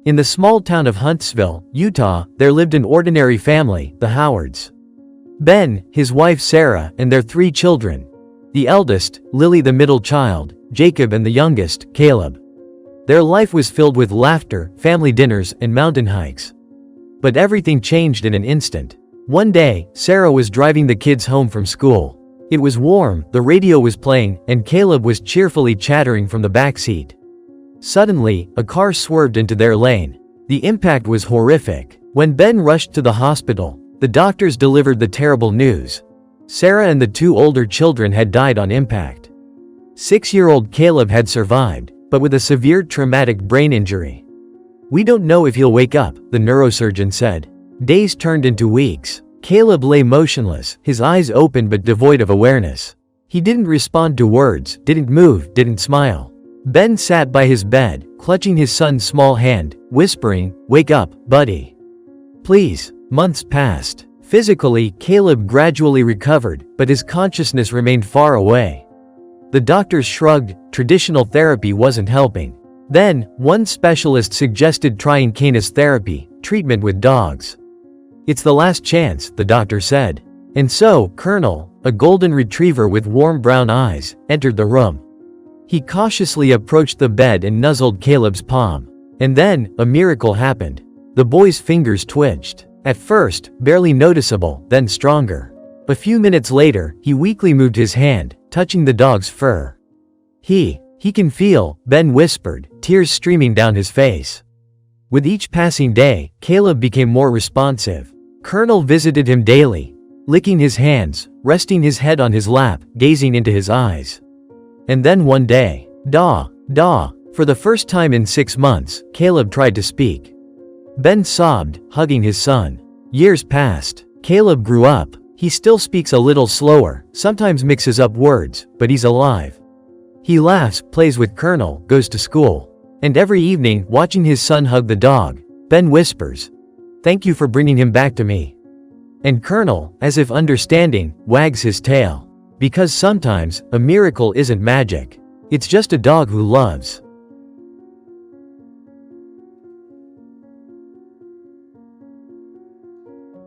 In the small town of Huntsville, Utah, there lived an ordinary family, the Howards. Ben, his wife Sarah, and their 3 children. The eldest, Lily, the middle child, Jacob, and the youngest, Caleb. Their life was filled with laughter, family dinners, and mountain hikes. But everything changed in an instant. One day, Sarah was driving the kids home from school. It was warm, the radio was playing, and Caleb was cheerfully chattering from the back seat. Suddenly, a car swerved into their lane. The impact was horrific. When Ben rushed to the hospital, the doctors delivered the terrible news. Sarah and the 2 older children had died on impact. 6-year-old Caleb had survived, but with a severe traumatic brain injury. "We don't know if he'll wake up," the neurosurgeon said. Days turned into weeks. Caleb lay motionless, his eyes open but devoid of awareness. He didn't respond to words, didn't move, didn't smile. Ben sat by his bed, clutching his son's small hand, whispering, "Wake up, buddy. Please." Months passed. Physically, Caleb gradually recovered, but his consciousness remained far away. The doctors shrugged, traditional therapy wasn't helping. Then, one specialist suggested trying canis therapy, treatment with dogs. "It's the last chance," the doctor said. And so, Colonel, a golden retriever with warm brown eyes, entered the room. He cautiously approached the bed and nuzzled Caleb's palm. And then, a miracle happened. The boy's fingers twitched. At first, barely noticeable, then stronger. A few minutes later, he weakly moved his hand, touching the dog's fur. He can feel," Ben whispered, tears streaming down his face. With each passing day, Caleb became more responsive. Colonel visited him daily, licking his hands, resting his head on his lap, gazing into his eyes. And then one day, "Daw, daw." For the first time in 6 months, Caleb tried to speak. Ben sobbed, hugging his son. Years passed. Caleb grew up. He still speaks a little slower, sometimes mixes up words, but he's alive. He laughs, plays with Colonel, goes to school. And every evening, watching his son hug the dog, Ben whispers, "Thank you for bringing him back to me." And Colonel, as if understanding, wags his tail. Because sometimes, a miracle isn't magic. It's just a dog who loves.